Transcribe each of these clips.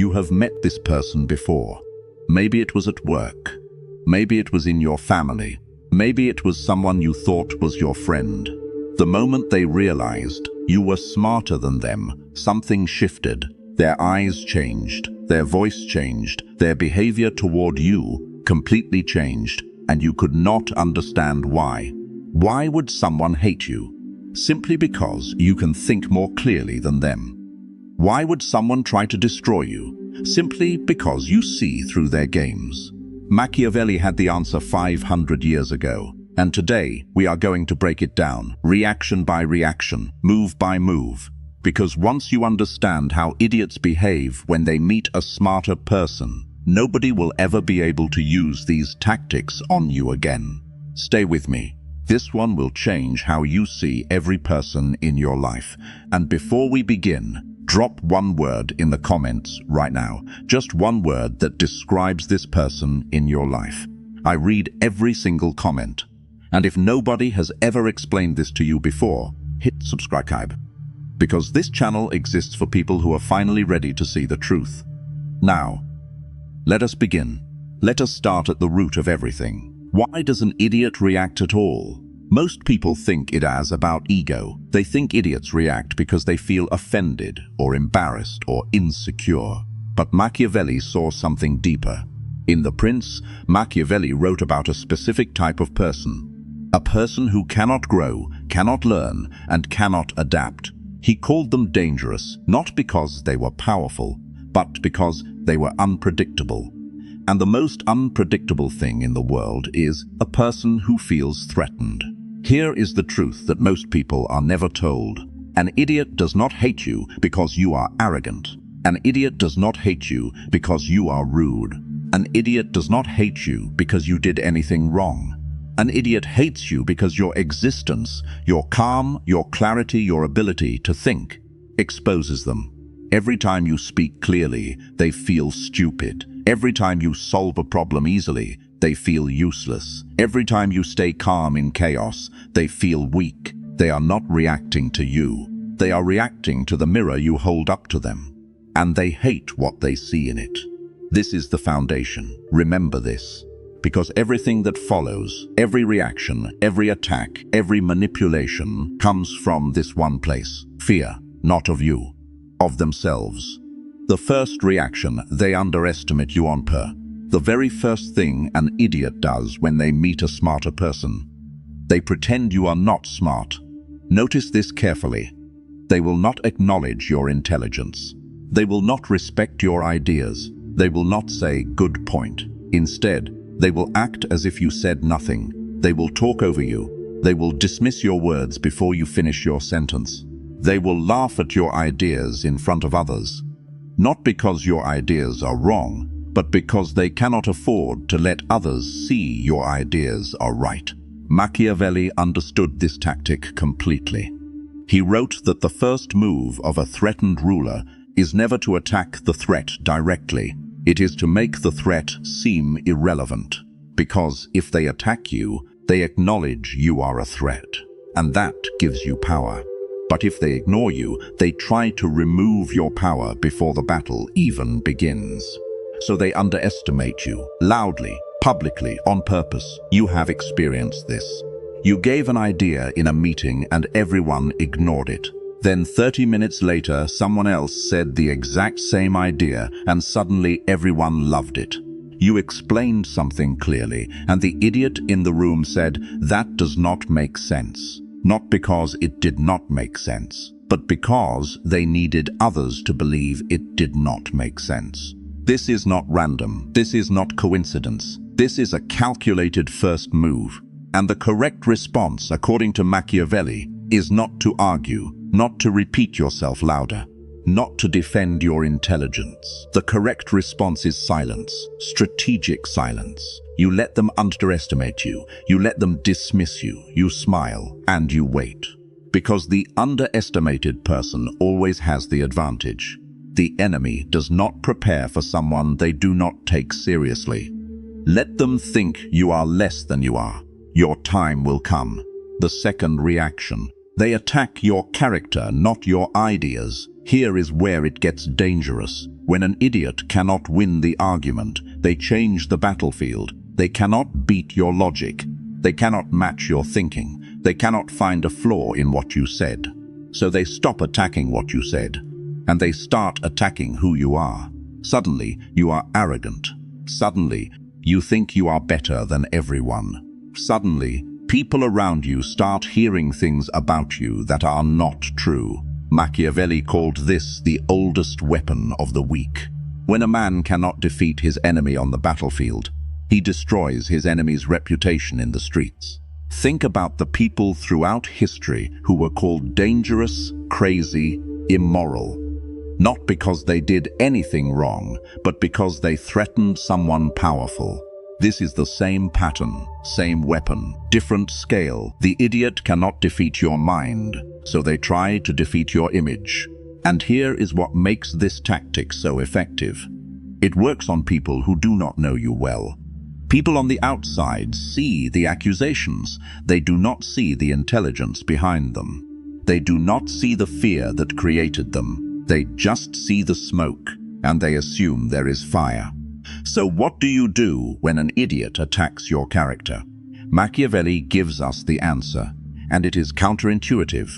You have met this person before. Maybe it was at work. Maybe it was in your family. Maybe it was someone you thought was your friend. The moment they realized you were smarter than them, something shifted. Their eyes changed, their voice changed, their behavior toward you completely changed, and you could not understand why. Why would someone hate you? Simply because you can think more clearly than them. Why would someone try to destroy you? Simply because you see through their games. Machiavelli had the answer 500 years ago, and today we are going to break it down, reaction by reaction, move by move. Because once you understand how idiots behave when they meet a smarter person, nobody will ever be able to use these tactics on you again. Stay with me. This one will change how you see every person in your life. And before we begin, drop one word in the comments right now. Just one word that describes this person in your life. I read every single comment. And if nobody has ever explained this to you before, hit subscribe. Because this channel exists for people who are finally ready to see the truth. Now, let us begin. Let us start at the root of everything. Why does an idiot react at all? Most people think it as about ego. They think idiots react because they feel offended or embarrassed or insecure. But Machiavelli saw something deeper. In The Prince, Machiavelli wrote about a specific type of person. A person who cannot grow, cannot learn, and cannot adapt. He called them dangerous, not because they were powerful, but because they were unpredictable. And the most unpredictable thing in the world is a person who feels threatened. Here is the truth that most people are never told. An idiot does not hate you because you are arrogant. An idiot does not hate you because you are rude. An idiot does not hate you because you did anything wrong. An idiot hates you because your existence, your calm, your clarity, your ability to think, exposes them. Every time you speak clearly, they feel stupid. Every time you solve a problem easily, they feel useless. Every time you stay calm in chaos, they feel weak. They are not reacting to you. They are reacting to the mirror you hold up to them. And they hate what they see in it. This is the foundation. Remember this. Because everything that follows, every reaction, every attack, every manipulation comes from this one place. Fear, not of you, of themselves. The first reaction, they underestimate you on purpose. The very first thing an idiot does when they meet a smarter person. They pretend you are not smart. Notice this carefully. They will not acknowledge your intelligence. They will not respect your ideas. They will not say, "Good point." Instead, they will act as if you said nothing. They will talk over you. They will dismiss your words before you finish your sentence. They will laugh at your ideas in front of others. Not because your ideas are wrong, but because they cannot afford to let others see your ideas are right. Machiavelli understood this tactic completely. He wrote that the first move of a threatened ruler is never to attack the threat directly. It is to make the threat seem irrelevant. Because if they attack you, they acknowledge you are a threat. And that gives you power. But if they ignore you, they try to remove your power before the battle even begins. So they underestimate you, loudly, publicly, on purpose. You have experienced this. You gave an idea in a meeting and everyone ignored it. Then 30 minutes later, someone else said the exact same idea and suddenly everyone loved it. You explained something clearly and the idiot in the room said, "That does not make sense." Not because it did not make sense, but because they needed others to believe it did not make sense. This is not random. This is not coincidence. This is a calculated first move. And the correct response, according to Machiavelli, is not to argue, not to repeat yourself louder, not to defend your intelligence. The correct response is silence, strategic silence. You let them underestimate you. You let them dismiss you. You smile and you wait. Because the underestimated person always has the advantage. The enemy does not prepare for someone they do not take seriously. Let them think you are less than you are. Your time will come. The second reaction. They attack your character, not your ideas. Here is where it gets dangerous. When an idiot cannot win the argument, they change the battlefield. They cannot beat your logic. They cannot match your thinking. They cannot find a flaw in what you said. So they stop attacking what you said, and they start attacking who you are. Suddenly, you are arrogant. Suddenly, you think you are better than everyone. Suddenly, people around you start hearing things about you that are not true. Machiavelli called this the oldest weapon of the weak. When a man cannot defeat his enemy on the battlefield, he destroys his enemy's reputation in the streets. Think about the people throughout history who were called dangerous, crazy, immoral. Not because they did anything wrong, but because they threatened someone powerful. This is the same pattern, same weapon, different scale. The idiot cannot defeat your mind, so they try to defeat your image. And here is what makes this tactic so effective. It works on people who do not know you well. People on the outside see the accusations. They do not see the intelligence behind them. They do not see the fear that created them. They just see the smoke, and they assume there is fire. So what do you do when an idiot attacks your character? Machiavelli gives us the answer, and it is counterintuitive.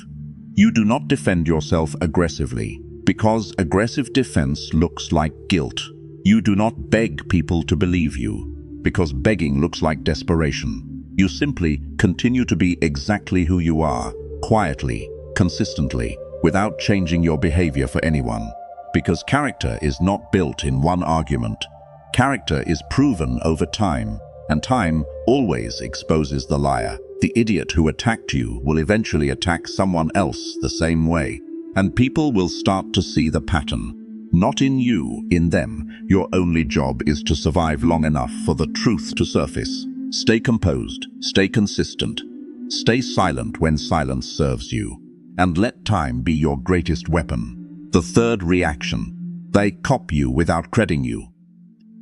You do not defend yourself aggressively, because aggressive defense looks like guilt. You do not beg people to believe you, because begging looks like desperation. You simply continue to be exactly who you are, quietly, consistently, without changing your behavior for anyone. Because character is not built in one argument. Character is proven over time, and time always exposes the liar. The idiot who attacked you will eventually attack someone else the same way, and people will start to see the pattern. Not in you, in them. Your only job is to survive long enough for the truth to surface. Stay composed, stay consistent, stay silent when silence serves you, and let time be your greatest weapon. The third reaction. They copy you without crediting you.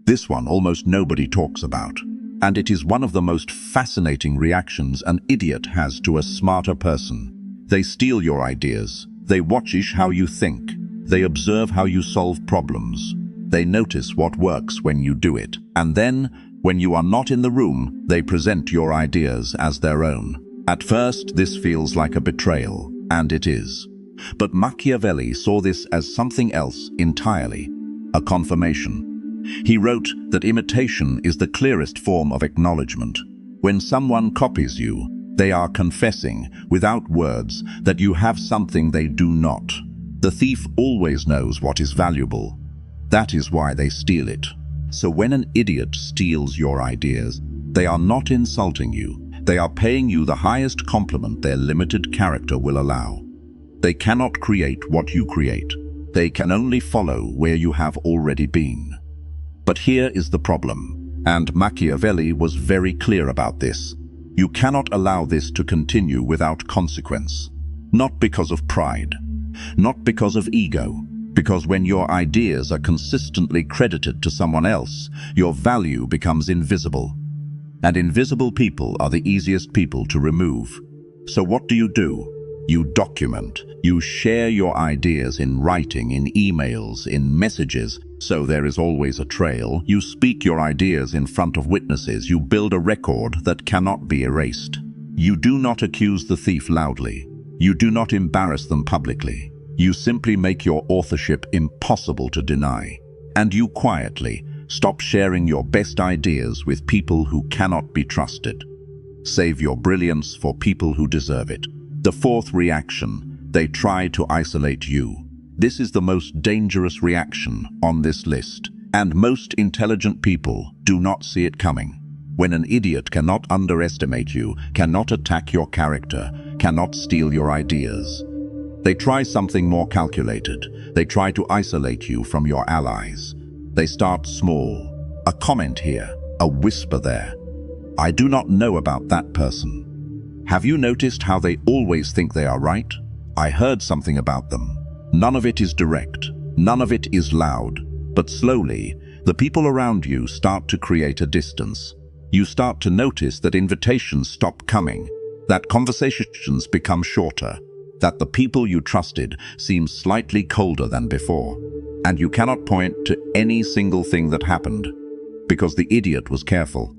This one almost nobody talks about, and it is one of the most fascinating reactions an idiot has to a smarter person. They steal your ideas. They watch how you think. They observe how you solve problems. They notice what works when you do it. And then, when you are not in the room, they present your ideas as their own. At first, this feels like a betrayal, and it is. But Machiavelli saw this as something else entirely, a confirmation. He wrote that imitation is the clearest form of acknowledgement. When someone copies you, they are confessing, without words, that you have something they do not. The thief always knows what is valuable. That is why they steal it. So when an idiot steals your ideas, they are not insulting you. They are paying you the highest compliment their limited character will allow. They cannot create what you create. They can only follow where you have already been. But here is the problem, and Machiavelli was very clear about this. You cannot allow this to continue without consequence. Not because of pride, not because of ego, because when your ideas are consistently credited to someone else, your value becomes invisible. And invisible people are the easiest people to remove. So what do? You document. You share your ideas in writing, in emails, in messages, so there is always a trail. You speak your ideas in front of witnesses. You build a record that cannot be erased. You do not accuse the thief loudly. You do not embarrass them publicly. You simply make your authorship impossible to deny. And you quietly stop sharing your best ideas with people who cannot be trusted. Save your brilliance for people who deserve it. The fourth reaction. They try to isolate you. This is the most dangerous reaction on this list, and most intelligent people do not see it coming. When an idiot cannot underestimate you, cannot attack your character, cannot steal your ideas, they try something more calculated. They try to isolate you from your allies. They start small. A comment here, a whisper there. I do not know about that person. Have you noticed how they always think they are right? I heard something about them. None of it is direct. None of it is loud. But slowly, the people around you start to create a distance. You start to notice that invitations stop coming, that conversations become shorter, that the people you trusted seem slightly colder than before. And you cannot point to any single thing that happened, because the idiot was careful.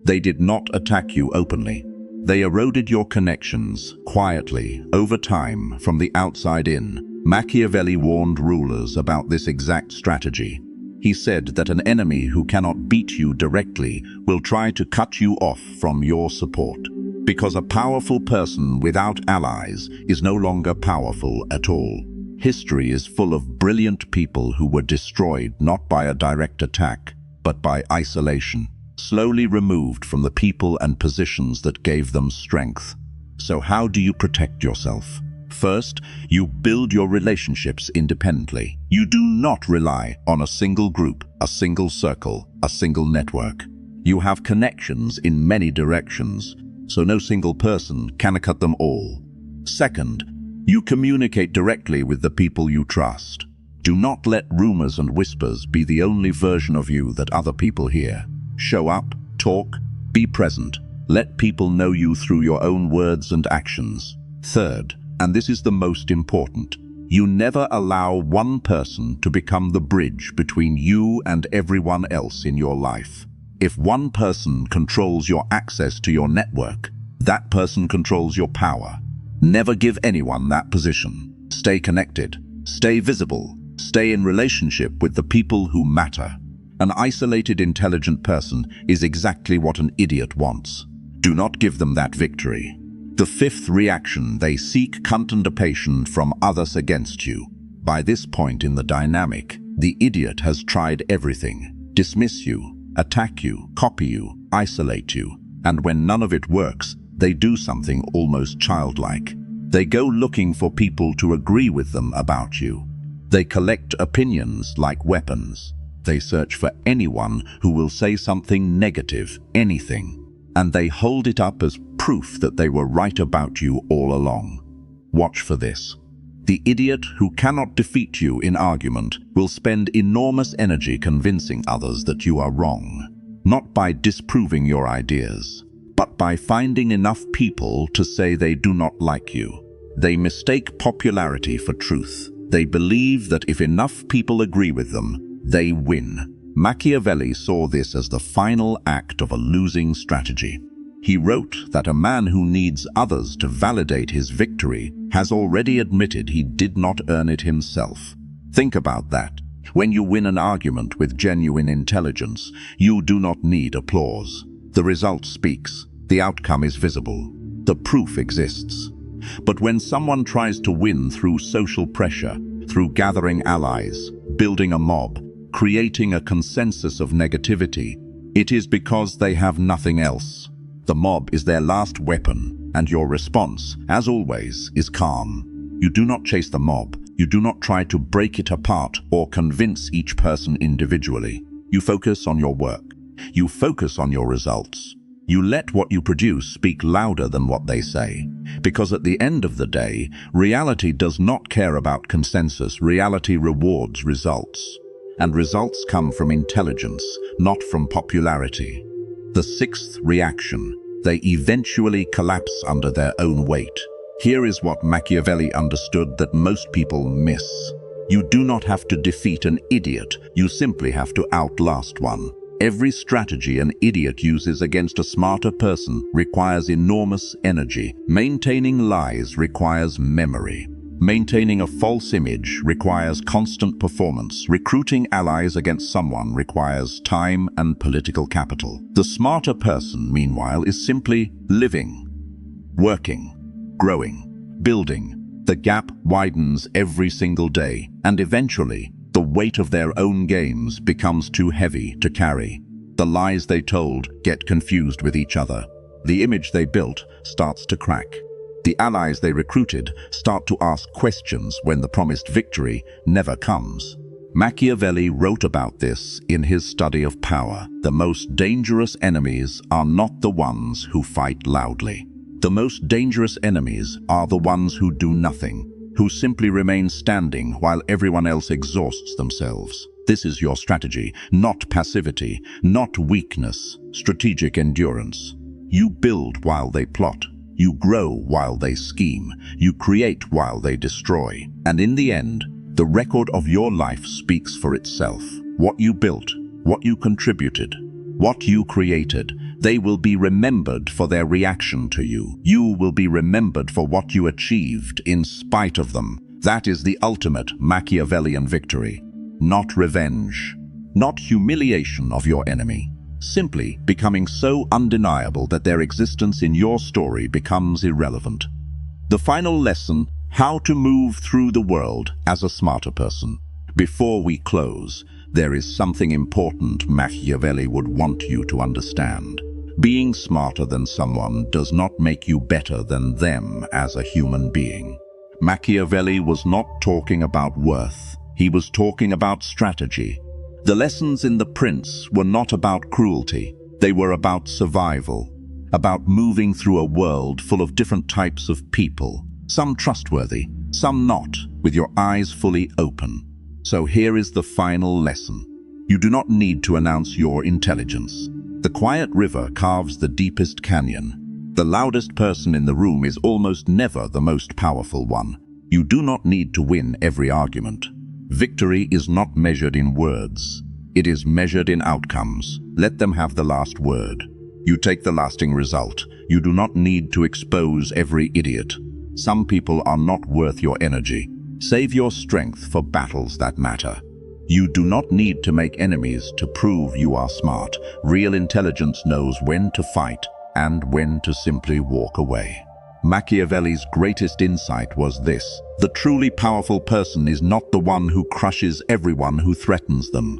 They did not attack you openly. They eroded your connections quietly, over time, from the outside in. Machiavelli warned rulers about this exact strategy. He said that an enemy who cannot beat you directly will try to cut you off from your support. Because a powerful person without allies is no longer powerful at all. History is full of brilliant people who were destroyed not by a direct attack, but by isolation, slowly removed from the people and positions that gave them strength. So how do you protect yourself? First, you build your relationships independently. You do not rely on a single group, a single circle, a single network. You have connections in many directions, so no single person can cut them all. Second, you communicate directly with the people you trust. Do not let rumors and whispers be the only version of you that other people hear. Show up, talk, be present. Let people know you through your own words and actions. Third, and this is the most important, you never allow one person to become the bridge between you and everyone else in your life. If one person controls your access to your network, that person controls your power. Never give anyone that position. Stay connected, stay visible, stay in relationship with the people who matter. An isolated, intelligent person is exactly what an idiot wants. Do not give them that victory. The fifth reaction, they seek contentation from others against you. By this point in the dynamic, the idiot has tried everything. Dismiss you, attack you, copy you, isolate you. And when none of it works, they do something almost childlike. They go looking for people to agree with them about you. They collect opinions like weapons. They search for anyone who will say something negative, anything. And they hold it up as proof that they were right about you all along. Watch for this. The idiot who cannot defeat you in argument will spend enormous energy convincing others that you are wrong, not by disproving your ideas, but by finding enough people to say they do not like you. They mistake popularity for truth. They believe that if enough people agree with them, they win. Machiavelli saw this as the final act of a losing strategy. He wrote that a man who needs others to validate his victory has already admitted he did not earn it himself. Think about that. When you win an argument with genuine intelligence, you do not need applause. The result speaks. The outcome is visible. The proof exists. But when someone tries to win through social pressure, through gathering allies, building a mob, creating a consensus of negativity, it is because they have nothing else. The mob is their last weapon, and your response, as always, is calm. You do not chase the mob. You do not try to break it apart or convince each person individually. You focus on your work. You focus on your results. You let what you produce speak louder than what they say. Because at the end of the day, reality does not care about consensus. Reality rewards results. And results come from intelligence, not from popularity. The sixth reaction, they eventually collapse under their own weight. Here is what Machiavelli understood that most people miss. You do not have to defeat an idiot, you simply have to outlast one. Every strategy an idiot uses against a smarter person requires enormous energy. Maintaining lies requires memory. Maintaining a false image requires constant performance. Recruiting allies against someone requires time and political capital. The smarter person, meanwhile, is simply living, working, growing, building. The gap widens every single day, and eventually, the weight of their own games becomes too heavy to carry. The lies they told get confused with each other. The image they built starts to crack. The allies they recruited start to ask questions when the promised victory never comes. Machiavelli wrote about this in his study of power. The most dangerous enemies are not the ones who fight loudly. The most dangerous enemies are the ones who do nothing, who simply remain standing while everyone else exhausts themselves. This is your strategy, not passivity, not weakness, strategic endurance. You build while they plot. You grow while they scheme. You create while they destroy. And in the end, The record of your life speaks for itself. What you built, what you contributed, what you created, they will be remembered for their reaction to you. You will be remembered for what you achieved in spite of them. That is the ultimate Machiavellian victory. Not revenge, not humiliation of your enemy. Simply becoming so undeniable that their existence in your story becomes irrelevant. The final lesson: how to move through the world as a smarter person. Before we close, there is something important Machiavelli would want you to understand. Being smarter than someone does not make you better than them as a human being. Machiavelli was not talking about worth. He was talking about strategy. The lessons in The Prince were not about cruelty. They were about survival, about moving through a world full of different types of people, some trustworthy, some not, with your eyes fully open. So here is the final lesson. You do not need to announce your intelligence. The quiet river carves the deepest canyon. The loudest person in the room is almost never the most powerful one. You do not need to win every argument. Victory is not measured in words. It is measured in outcomes. Let them have the last word. You take the lasting result. You do not need to expose every idiot. Some people are not worth your energy. Save your strength for battles that matter. You do not need to make enemies to prove you are smart. Real intelligence knows when to fight and when to simply walk away. Machiavelli's greatest insight was this: the truly powerful person is not the one who crushes everyone who threatens them.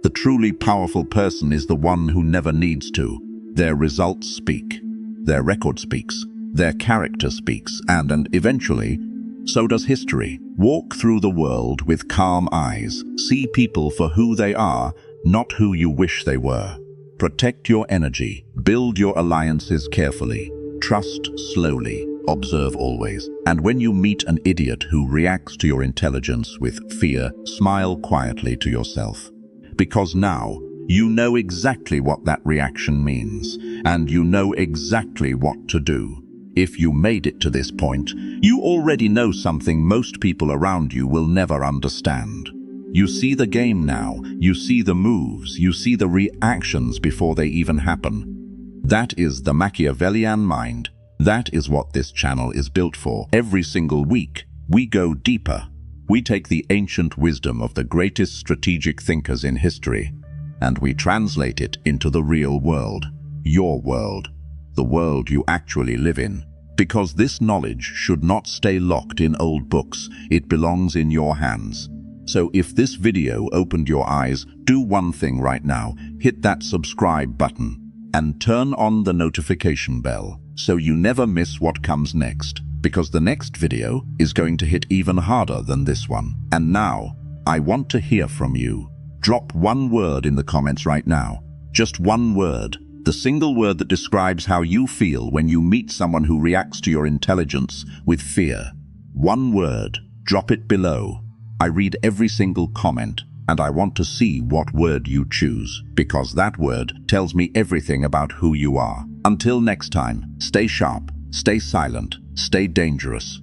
The truly powerful person is the one who never needs to. Their results speak. Their record speaks. Their character speaks. And eventually, so does history. Walk through the world with calm eyes. See people for who they are, not who you wish they were. Protect your energy. Build your alliances carefully. Trust slowly. Observe always. And when you meet an idiot who reacts to your intelligence with fear, smile quietly to yourself. Because now, you know exactly what that reaction means, and you know exactly what to do. If you made it to this point, you already know something most people around you will never understand. You see the game now, you see the moves, you see the reactions before they even happen. That is the Machiavellian mind. That is what this channel is built for. Every single week, we go deeper. We take the ancient wisdom of the greatest strategic thinkers in history, and we translate it into the real world. Your world. The world you actually live in. Because this knowledge should not stay locked in old books. It belongs in your hands. So if this video opened your eyes, do one thing right now. Hit that subscribe button and turn on the notification bell so you never miss what comes next. Because the next video is going to hit even harder than this one. And now, I want to hear from you. Drop one word in the comments right now. Just one word. The single word that describes how you feel when you meet someone who reacts to your intelligence with fear. One word. Drop it below. I read every single comment, and I want to see what word you choose, because that word tells me everything about who you are. Until next time, stay sharp, stay silent, stay dangerous.